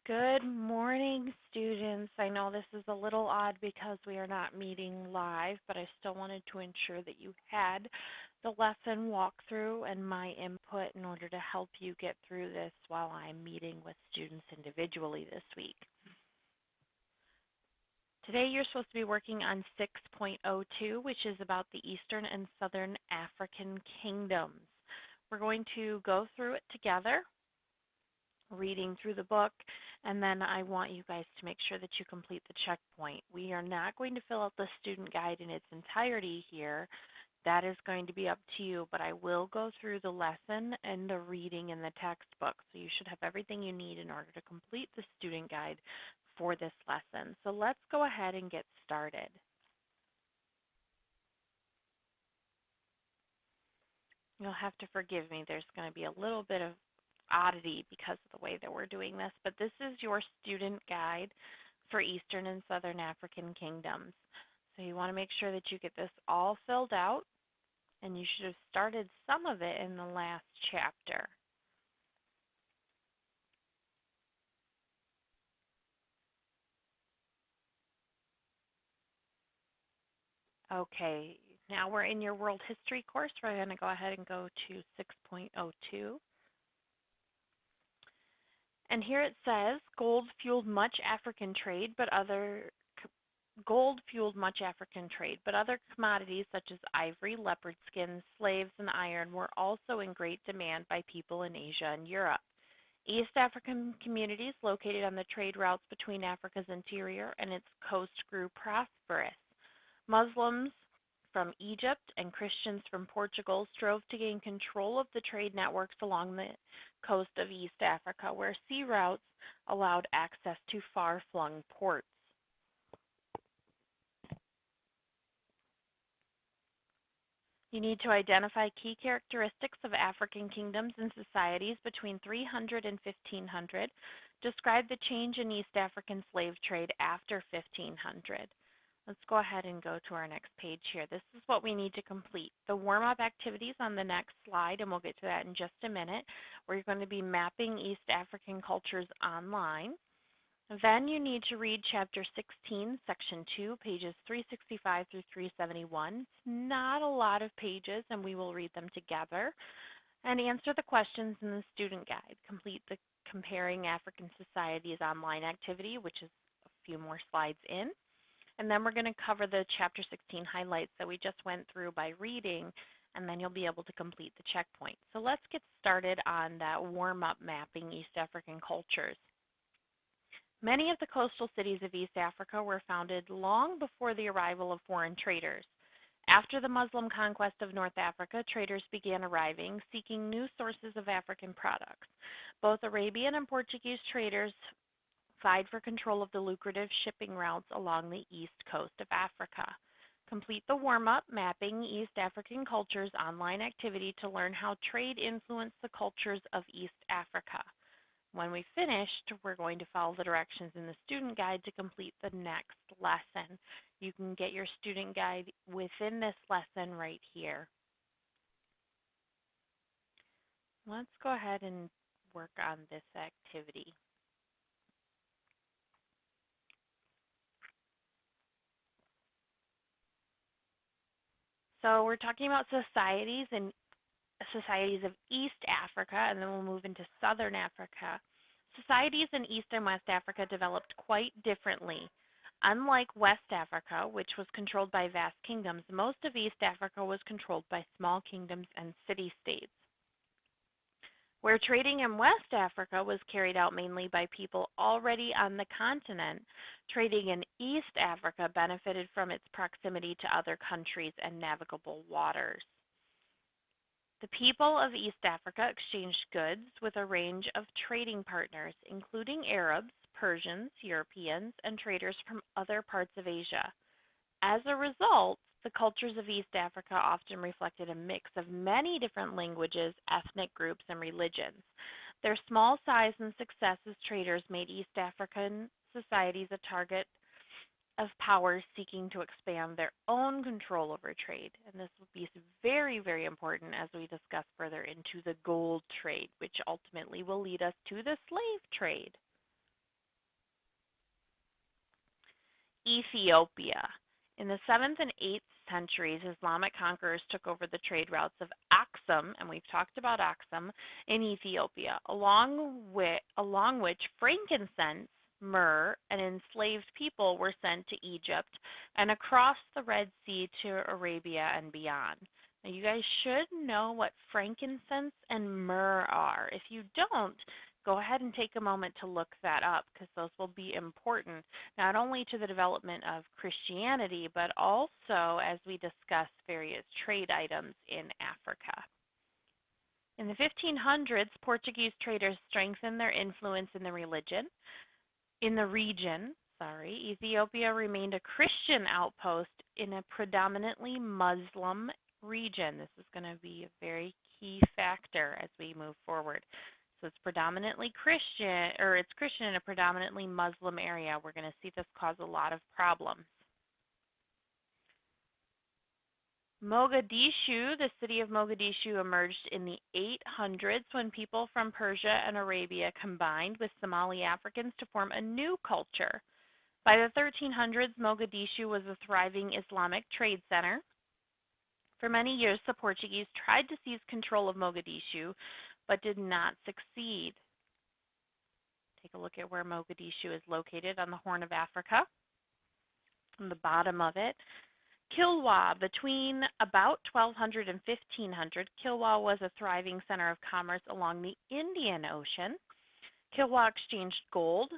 Good morning, students. I know this is a little odd because we are not meeting live, but I still wanted to ensure that you had the lesson walkthrough and my input in order to help you get through this while I'm meeting with students individually this week. Today you're supposed to be working on 6.02, which is about the Eastern and Southern African kingdoms. We're going to go through it together, reading through the book, and then I want you guys to make sure that you complete the checkpoint. We are not going to fill out the student guide in its entirety here. That is going to be up to you, but I will go through the lesson and the reading in the textbook. So you should have everything you need in order to complete the student guide for this lesson. So let's go ahead and get started. You'll have to forgive me. There's going to be a little bit of oddity because of the way that we're doing this, but this is your student guide for Eastern and Southern African kingdoms. So you want to make sure that you get this all filled out, and you should have started some of it in the last chapter. Okay, now we're in your world history course. We're going to go ahead and go to 6.02. And here it says, gold fueled much African trade, but other commodities such as ivory, leopard skins, slaves, and iron were also in great demand by people in Asia and Europe. East African communities located on the trade routes between Africa's interior and its coast grew prosperous. Muslims from Egypt and Christians from Portugal strove to gain control of the trade networks along the coast of East Africa, where sea routes allowed access to far-flung ports. You need to identify key characteristics of African kingdoms and societies between 300 and 1500. Describe the change in East African slave trade after 1500. Let's go ahead and go to our next page here. This is what we need to complete. The warm-up activities on the next slide, and we'll get to that in just a minute, where you're going to be mapping East African cultures online. Then you need to read Chapter 16, Section 2, pages 365 through 371. It's not a lot of pages, and we will read them together. And answer the questions in the student guide. Complete the Comparing African Societies online activity, which is a few more slides in. And then we're going to cover the Chapter 16 highlights that we just went through by reading, and then you'll be able to complete the checkpoint. So let's get started on that warm-up mapping East African cultures. Many of the coastal cities of East Africa were founded long before the arrival of foreign traders. After the Muslim conquest of North Africa, traders began arriving, seeking new sources of African products. Both Arabian and Portuguese traders vied for control of the lucrative shipping routes along the east coast of Africa. Complete the warm-up Mapping East African Cultures online activity to learn how trade influenced the cultures of East Africa. When we finished, we're going to follow the directions in the student guide to complete the next lesson. You can get your student guide within this lesson right here. Let's go ahead and work on this activity. So we're talking about societies and societies of East Africa, and then we'll move into Southern Africa. Societies in East and West Africa developed quite differently. Unlike West Africa, which was controlled by vast kingdoms, most of East Africa was controlled by small kingdoms and city-states. Where trading in West Africa was carried out mainly by people already on the continent, trading in East Africa benefited from its proximity to other countries and navigable waters. The people of East Africa exchanged goods with a range of trading partners, including Arabs, Persians, Europeans, and traders from other parts of Asia. As a result, the cultures of East Africa often reflected a mix of many different languages, ethnic groups, and religions. Their small size and success as traders made East African societies a target of powers seeking to expand their own control over trade. And this will be very, very important as we discuss further into the gold trade, which ultimately will lead us to the slave trade. Ethiopia. In the 7th and 8th centuries, Islamic conquerors took over the trade routes of Aksum, and we've talked about Aksum, in Ethiopia, along which frankincense, myrrh, and enslaved people were sent to Egypt and across the Red Sea to Arabia and beyond. Now, you guys should know what frankincense and myrrh are. If you don't, go ahead and take a moment to look that up because those will be important not only to the development of Christianity, but also as we discuss various trade items in Africa. In the 1500s, Portuguese traders strengthened their influence in the region. Ethiopia remained a Christian outpost in a predominantly Muslim region. This is going to be a very key factor as we move forward. So it's predominantly Christian, or it's Christian in a predominantly Muslim area. We're going to see this cause a lot of problems. Mogadishu, the city of Mogadishu, emerged in the 800s when people from Persia and Arabia combined with Somali Africans to form a new culture. By the 1300s, Mogadishu was a thriving Islamic trade center. For many years, the Portuguese tried to seize control of Mogadishu, but did not succeed. Take a look at where Mogadishu is located on the Horn of Africa. On the bottom of it, Kilwa. Between about 1200 and 1500, Kilwa was a thriving center of commerce along the Indian Ocean. Kilwa exchanged gold,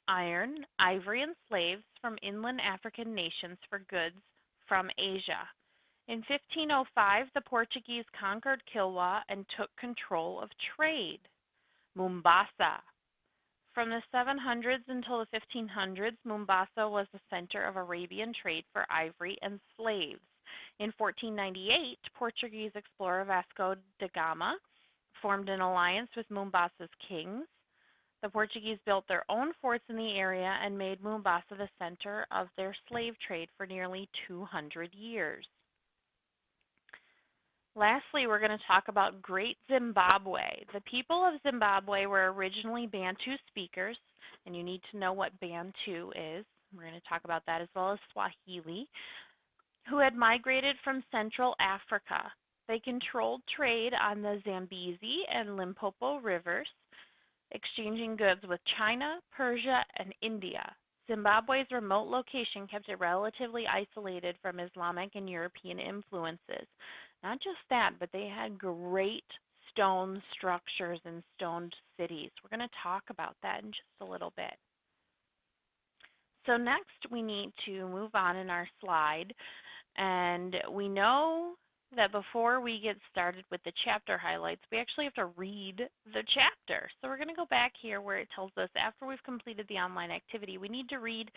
iron, ivory, and slaves from inland African nations for goods from Asia. In 1505, the Portuguese conquered Kilwa and took control of trade. Mombasa. From the 700s until the 1500s, Mombasa was the center of Arabian trade for ivory and slaves. In 1498, Portuguese explorer Vasco da Gama formed an alliance with Mombasa's kings. The Portuguese built their own forts in the area and made Mombasa the center of their slave trade for nearly 200 years. Lastly, we're going to talk about Great Zimbabwe. The people of Zimbabwe were originally Bantu speakers, and you need to know what Bantu is. We're going to talk about that as well as Swahili, who had migrated from Central Africa. They controlled trade on the Zambezi and Limpopo rivers, exchanging goods with China, Persia, and India. Zimbabwe's remote location kept it relatively isolated from Islamic and European influences. Not just that, but they had great stone structures and stone cities. We're going to talk about that in just a little bit. So next we need to move on in our slide, and we know that before we get started with the chapter highlights, we actually have to read the chapter. So we're going to go back here where it tells us after we've completed the online activity, we need to read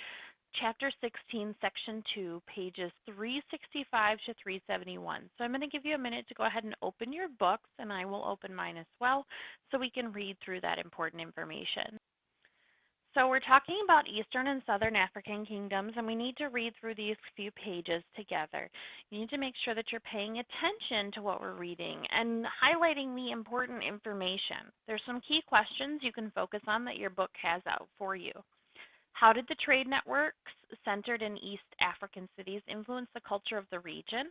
Chapter 16, Section 2, pages 365 to 371. So I'm going to give you a minute to go ahead and open your books, and I will open mine as well, so we can read through that important information. So we're talking about Eastern and Southern African kingdoms, and we need to read through these few pages together. You need to make sure that you're paying attention to what we're reading and highlighting the important information. There's some key questions you can focus on that your book has out for you. How did the trade networks centered in East African cities influence the culture of the region?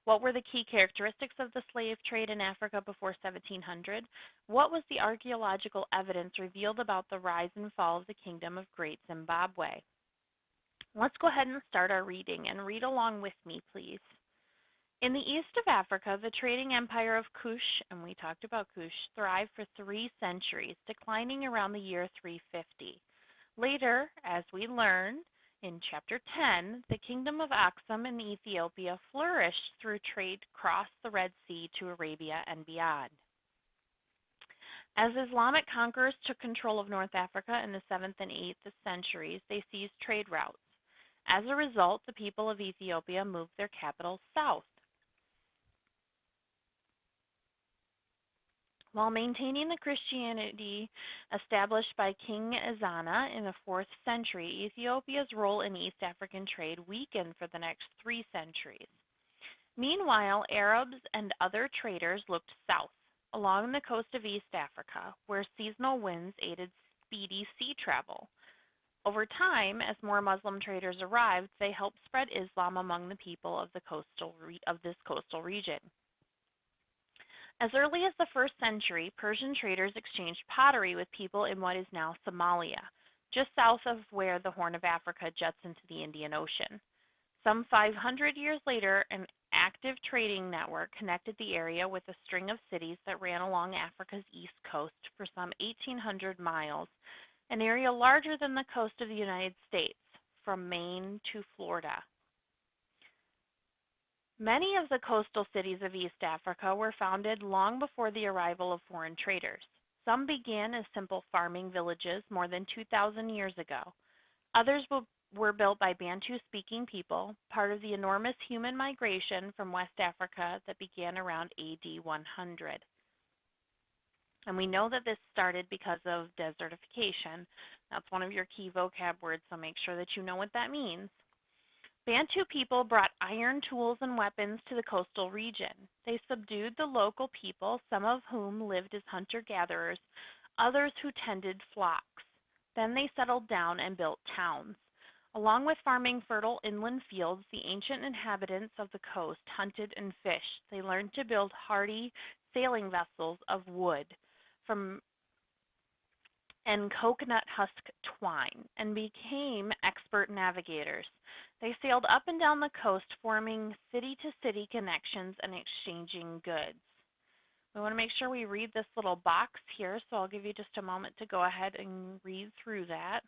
What were the key characteristics of the slave trade in Africa before 1700? What was the archaeological evidence revealed about the rise and fall of the Kingdom of Great Zimbabwe? Let's go ahead and start our reading, and read along with me, please. In the east of Africa, the trading empire of Kush, and we talked about Kush, thrived for 3 centuries, declining around the year 350. Later, as we learn in Chapter 10, the Kingdom of Aksum in Ethiopia flourished through trade across the Red Sea to Arabia and beyond. As Islamic conquerors took control of North Africa in the 7th and 8th centuries, they seized trade routes. As a result, the people of Ethiopia moved their capital south. While maintaining the Christianity established by King Ezana in the 4th century, Ethiopia's role in East African trade weakened for the next 3 centuries. Meanwhile, Arabs and other traders looked south, along the coast of East Africa, where seasonal winds aided speedy sea travel. Over time, as more Muslim traders arrived, they helped spread Islam among the people of this coastal region. As early as the 1st century, Persian traders exchanged pottery with people in what is now Somalia, just south of where the Horn of Africa juts into the Indian Ocean. Some 500 years later, an active trading network connected the area with a string of cities that ran along Africa's east coast for some 1,800 miles, an area larger than the coast of the United States, from Maine to Florida. Many of the coastal cities of East Africa were founded long before the arrival of foreign traders. Some began as simple farming villages more than 2,000 years ago. Others were built by Bantu-speaking people, part of the enormous human migration from West Africa that began around AD 100. And we know that this started because of desertification. That's one of your key vocab words, so make sure that you know what that means. Bantu people brought iron tools and weapons to the coastal region. They subdued the local people, some of whom lived as hunter-gatherers, others who tended flocks. Then they settled down and built towns. Along with farming fertile inland fields, the ancient inhabitants of the coast hunted and fished. They learned to build hardy sailing vessels of wood and coconut husk twine and became expert navigators. They sailed up and down the coast, forming city-to-city connections and exchanging goods. We want to make sure we read this little box here, so I'll give you just a moment to go ahead and read through that.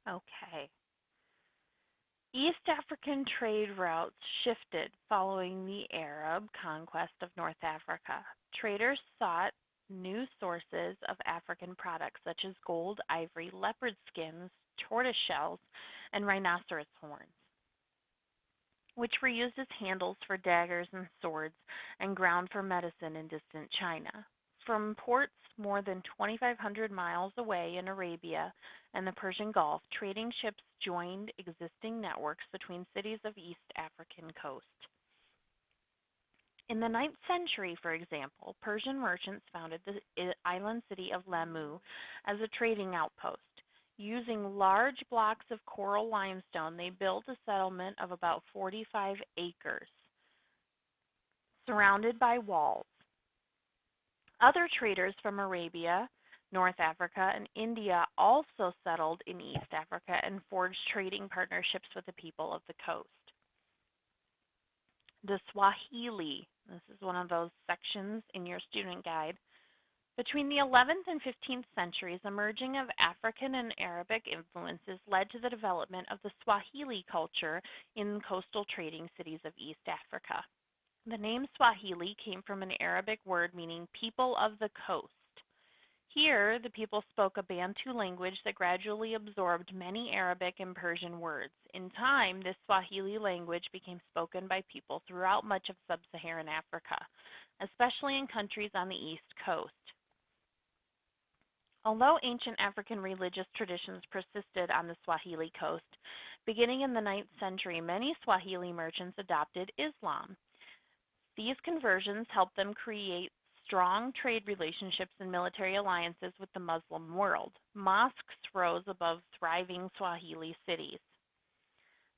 Okay. East African trade routes shifted following the Arab conquest of North Africa. Traders sought new sources of African products such as gold, ivory, leopard skins, tortoise shells, and rhinoceros horns, which were used as handles for daggers and swords and ground for medicine in distant China. From ports more than 2,500 miles away in Arabia and the Persian Gulf, trading ships joined existing networks between cities of East African coast. In the 9th century, for example, Persian merchants founded the island city of Lamu as a trading outpost. Using large blocks of coral limestone, they built a settlement of about 45 acres, surrounded by walls. Other traders from Arabia, North Africa, and India also settled in East Africa and forged trading partnerships with the people of the coast. The Swahili, this is one of those sections in your student guide. Between the 11th and 15th centuries, a merging of African and Arabic influences led to the development of the Swahili culture in coastal trading cities of East Africa. The name Swahili came from an Arabic word meaning people of the coast. Here, the people spoke a Bantu language that gradually absorbed many Arabic and Persian words. In time, this Swahili language became spoken by people throughout much of sub-Saharan Africa, especially in countries on the east coast. Although ancient African religious traditions persisted on the Swahili coast, beginning in the 9th century, many Swahili merchants adopted Islam. These conversions helped them create strong trade relationships and military alliances with the Muslim world. Mosques rose above thriving Swahili cities.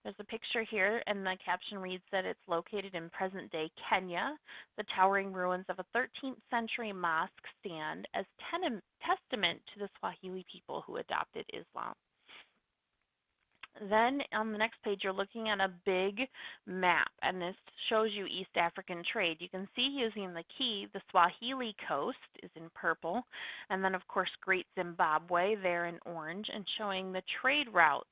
There's a picture here, and the caption reads that it's located in present-day Kenya. The towering ruins of a 13th century mosque stand as testament to the Swahili people who adopted Islam. Then on the next page, you're looking at a big map, and this shows you East African trade. You can see using the key, the Swahili coast is in purple, and then of course Great Zimbabwe there in orange, and showing the trade routes.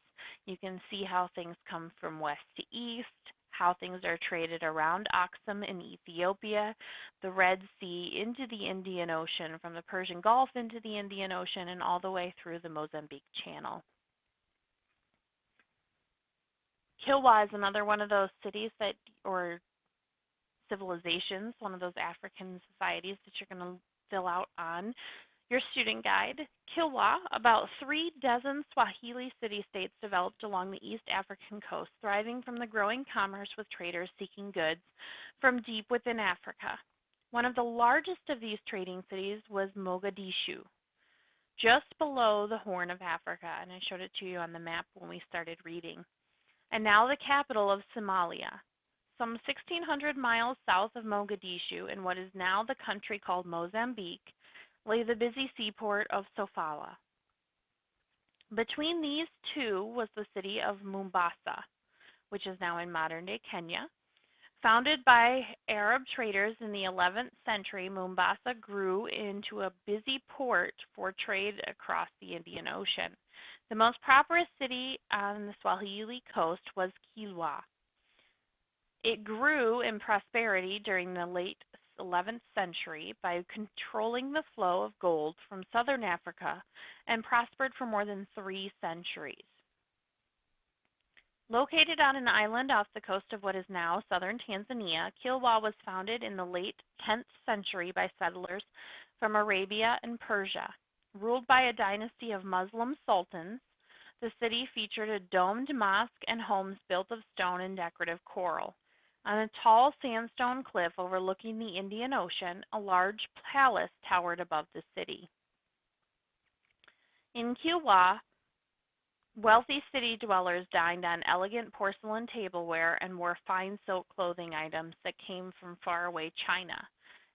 You can see how things come from west to east, how things are traded around Aksum in Ethiopia, the Red Sea into the Indian Ocean, from the Persian Gulf into the Indian Ocean, and all the way through the Mozambique Channel. Kilwa is another one of those cities that, or civilizations, one of those African societies that you're going to fill out on your student guide. Kilwa, about 36 Swahili city-states developed along the East African coast, thriving from the growing commerce with traders seeking goods from deep within Africa. One of the largest of these trading cities was Mogadishu, just below the Horn of Africa, and I showed it to you on the map when we started reading. And now the capital of Somalia. Some 1,600 miles south of Mogadishu, in what is now the country called Mozambique, lay the busy seaport of Sofala. Between these two was the city of Mombasa, which is now in modern-day Kenya. Founded by Arab traders in the 11th century, Mombasa grew into a busy port for trade across the Indian Ocean. The most prosperous city on the Swahili coast was Kilwa. It grew in prosperity during the late 11th century by controlling the flow of gold from southern Africa and prospered for more than 3 centuries. Located on an island off the coast of what is now southern Tanzania, Kilwa was founded in the late 10th century by settlers from Arabia and Persia. Ruled by a dynasty of Muslim sultans, the city featured a domed mosque and homes built of stone and decorative coral. On a tall sandstone cliff overlooking the Indian Ocean, a large palace towered above the city. In Kilwa, wealthy city dwellers dined on elegant porcelain tableware and wore fine silk clothing items that came from faraway China.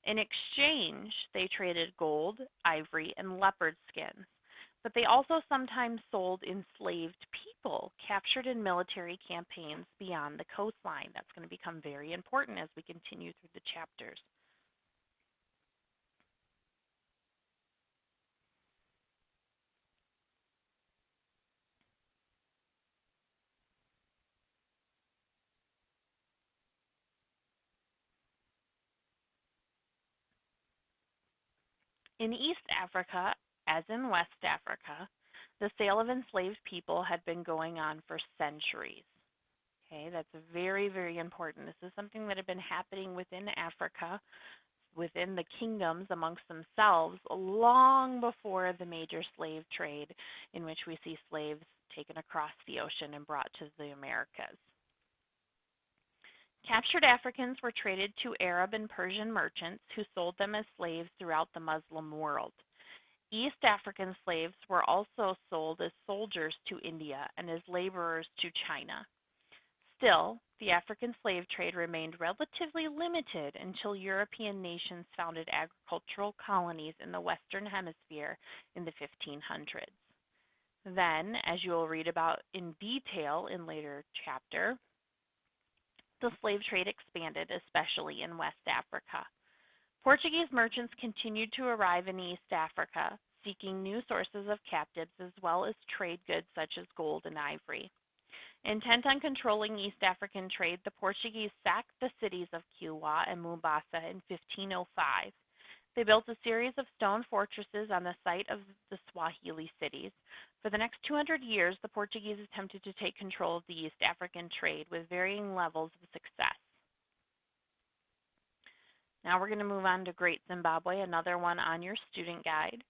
In exchange, they traded gold, ivory, and leopard skins. But they also sometimes sold enslaved people captured in military campaigns beyond the coastline. That's going to become very important as we continue through the chapters. In East Africa, as in West Africa, the sale of enslaved people had been going on for centuries. Okay, that's very, very important. This is something that had been happening within Africa, within the kingdoms amongst themselves, long before the major slave trade in which we see slaves taken across the ocean and brought to the Americas. Captured Africans were traded to Arab and Persian merchants who sold them as slaves throughout the Muslim world. East African slaves were also sold as soldiers to India and as laborers to China. Still, the African slave trade remained relatively limited until European nations founded agricultural colonies in the Western Hemisphere in the 1500s. Then, as you will read about in detail in later chapter, the slave trade expanded, especially in West Africa. Portuguese merchants continued to arrive in East Africa, seeking new sources of captives as well as trade goods such as gold and ivory. Intent on controlling East African trade, the Portuguese sacked the cities of Kilwa and Mombasa in 1505. They built a series of stone fortresses on the site of the Swahili cities. For the next 200 years, the Portuguese attempted to take control of the East African trade with varying levels of success. Now we're going to move on to Great Zimbabwe, another one on your student guide.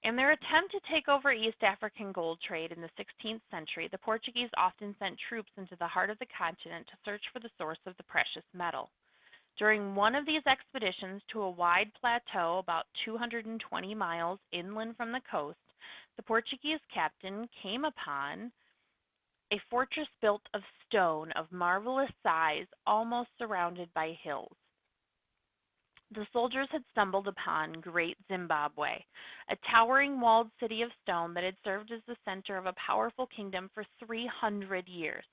In their attempt to take over East African gold trade in the 16th century, the Portuguese often sent troops into the heart of the continent to search for the source of the precious metal. During one of these expeditions to a wide plateau about 220 miles inland from the coast, the Portuguese captain came upon a fortress built of stone of marvelous size, almost surrounded by hills. The soldiers had stumbled upon Great Zimbabwe, a towering walled city of stone that had served as the center of a powerful kingdom for 300 years,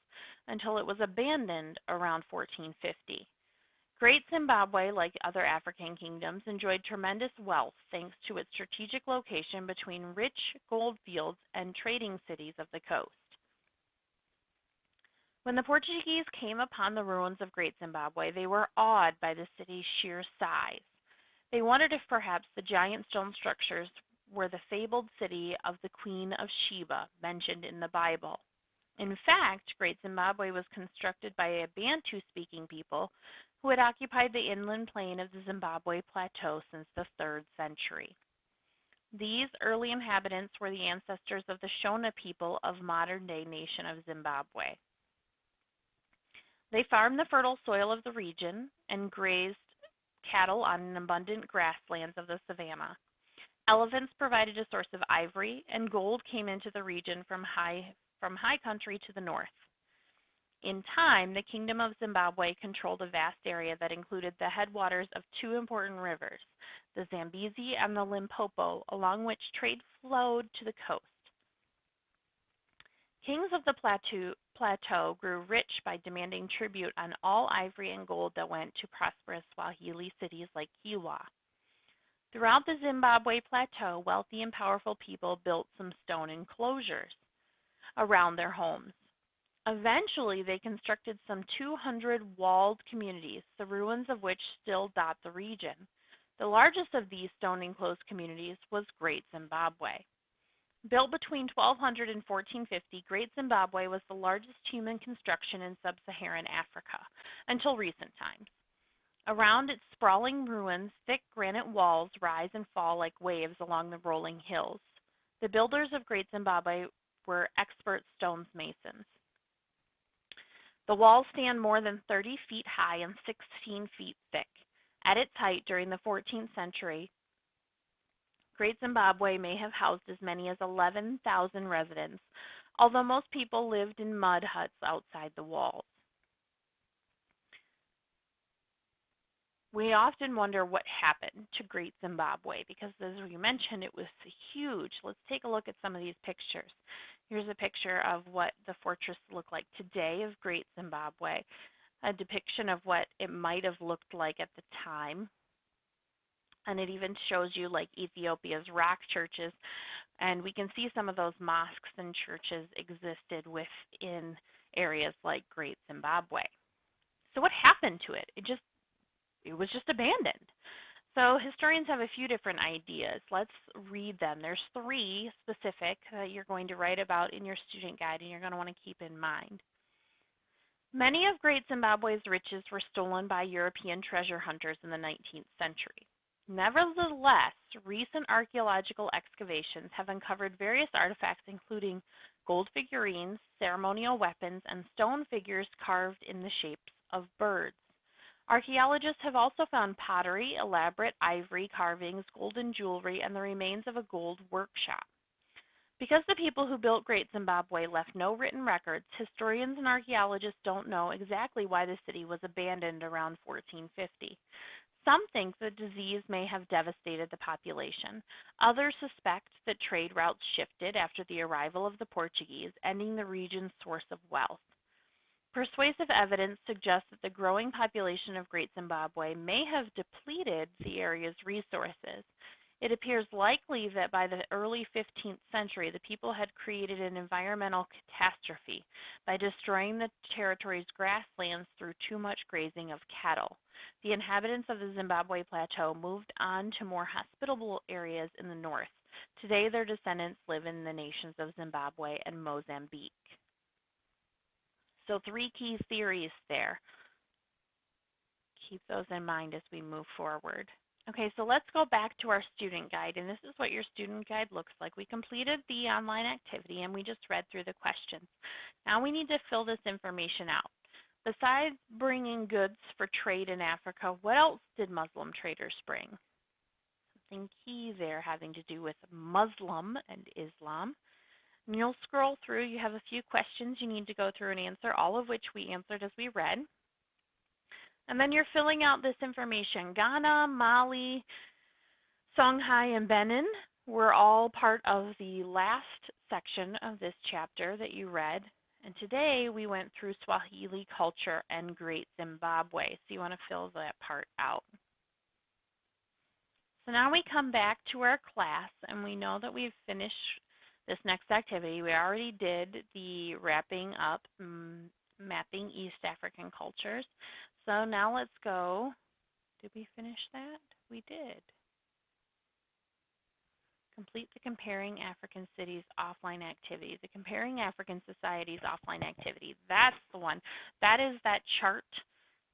until it was abandoned around 1450. Great Zimbabwe, like other African kingdoms, enjoyed tremendous wealth thanks to its strategic location between rich gold fields and trading cities of the coast. When the Portuguese came upon the ruins of Great Zimbabwe, they were awed by the city's sheer size. They wondered if perhaps the giant stone structures were the fabled city of the Queen of Sheba mentioned in the Bible. In fact, Great Zimbabwe was constructed by a Bantu-speaking people who had occupied the inland plain of the Zimbabwe Plateau since the 3rd century. These early inhabitants were the ancestors of the Shona people of modern-day nation of Zimbabwe. They farmed the fertile soil of the region and grazed cattle on an abundant grasslands of the savanna. Elephants provided a source of ivory, and gold came into the region from high country to the north. In time, the Kingdom of Zimbabwe controlled a vast area that included the headwaters of two important rivers, the Zambezi and the Limpopo, along which trade flowed to the coast. Kings of the plateau grew rich by demanding tribute on all ivory and gold that went to prosperous Swahili cities like Kilwa. Throughout the Zimbabwe plateau, wealthy and powerful people built some stone enclosures around their homes. Eventually, they constructed some 200 walled communities, the ruins of which still dot the region. The largest of these stone-enclosed communities was Great Zimbabwe. Built between 1200 and 1450, Great Zimbabwe was the largest human construction in sub-Saharan Africa until recent times. Around its sprawling ruins, thick granite walls rise and fall like waves along the rolling hills. The builders of Great Zimbabwe were expert stonemasons. The walls stand more than 30 feet high and 16 feet thick. At its height during the 14th century, Great Zimbabwe may have housed as many as 11,000 residents, although most people lived in mud huts outside the walls. We often wonder what happened to Great Zimbabwe because, as we mentioned, it was huge. Let's take a look at some of these pictures. Here's a picture of what the fortress looked like today of Great Zimbabwe, a depiction of what it might have looked like at the time. And it even shows you like Ethiopia's rock churches. And we can see some of those mosques and churches existed within areas like Great Zimbabwe. So what happened to it? It was just abandoned. So historians have a few different ideas. Let's read them. There's 3 specific that you're going to write about in your student guide and you're going to want to keep in mind. Many of Great Zimbabwe's riches were stolen by European treasure hunters in the 19th century. Nevertheless, recent archaeological excavations have uncovered various artifacts including gold figurines, ceremonial weapons, and stone figures carved in the shapes of birds. Archaeologists have also found pottery, elaborate ivory carvings, golden jewelry, and the remains of a gold workshop. Because the people who built Great Zimbabwe left no written records, historians and archaeologists don't know exactly why the city was abandoned around 1450. Some think the disease may have devastated the population. Others suspect that trade routes shifted after the arrival of the Portuguese, ending the region's source of wealth. Persuasive evidence suggests that the growing population of Great Zimbabwe may have depleted the area's resources. It appears likely that by the early 15th century, the people had created an environmental catastrophe by destroying the territory's grasslands through too much grazing of cattle. The inhabitants of the Zimbabwe Plateau moved on to more hospitable areas in the north. Today, their descendants live in the nations of Zimbabwe and Mozambique. So 3 key theories there. Keep those in mind as we move forward. Okay, so let's go back to our student guide, and this is what your student guide looks like. We completed the online activity, and we just read through the questions. Now we need to fill this information out. Besides bringing goods for trade in Africa, what else did Muslim traders bring? Something key there having to do with Muslim and Islam. And you'll scroll through. You have a few questions you need to go through and answer, all of which we answered as we read. And then you're filling out this information. Ghana, Mali, Songhai, and Benin were all part of the last section of this chapter that you read. And today we went through Swahili culture and Great Zimbabwe. So you want to fill that part out. So now we come back to our class, and we know that we've finished this next activity. We already did the wrapping up, mapping East African cultures. So now let's go. Did we finish that? We did. Complete the Comparing African Cities Offline Activity. The Comparing African Societies Offline Activity. That's the one. That is that chart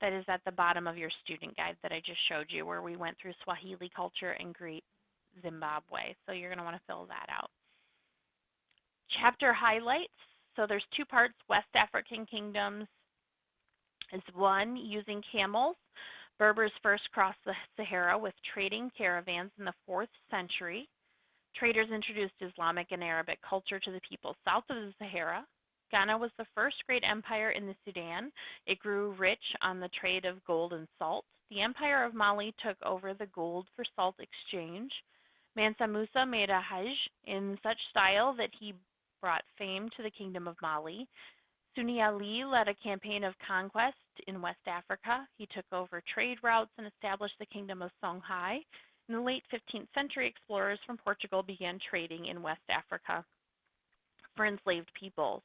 that is at the bottom of your student guide that I just showed you, where we went through Swahili culture and Great Zimbabwe. So you're going to want to fill that out. Chapter highlights. So there's two parts. West African Kingdoms is one, using camels. Berbers first crossed the Sahara with trading caravans in the 4th century. Traders introduced Islamic and Arabic culture to the people south of the Sahara. Ghana was the first great empire in the Sudan. It grew rich on the trade of gold and salt. The Empire of Mali took over the gold for salt exchange. Mansa Musa made a Hajj in such style that he brought fame to the Kingdom of Mali. Sunni Ali led a campaign of conquest in West Africa. He took over trade routes and established the Kingdom of Songhai. In the late 15th century, explorers from Portugal began trading in West Africa for enslaved peoples.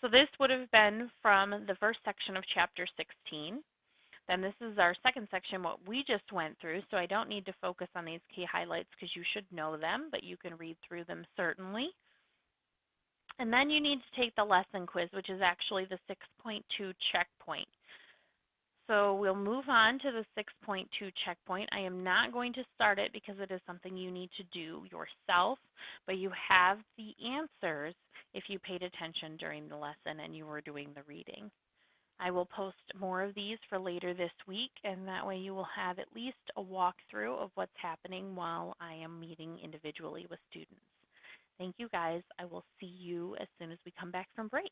So this would have been from the first section of chapter 16. Then this is our second section, what we just went through, so I don't need to focus on these key highlights because you should know them, but you can read through them certainly. And then you need to take the lesson quiz, which is actually the 6.2 checkpoint. So we'll move on to the 6.2 checkpoint. I am not going to start it because it is something you need to do yourself, but you have the answers if you paid attention during the lesson and you were doing the reading. I will post more of these for later this week, and that way you will have at least a walkthrough of what's happening while I am meeting individually with students. Thank you guys. I will see you as soon as we come back from break.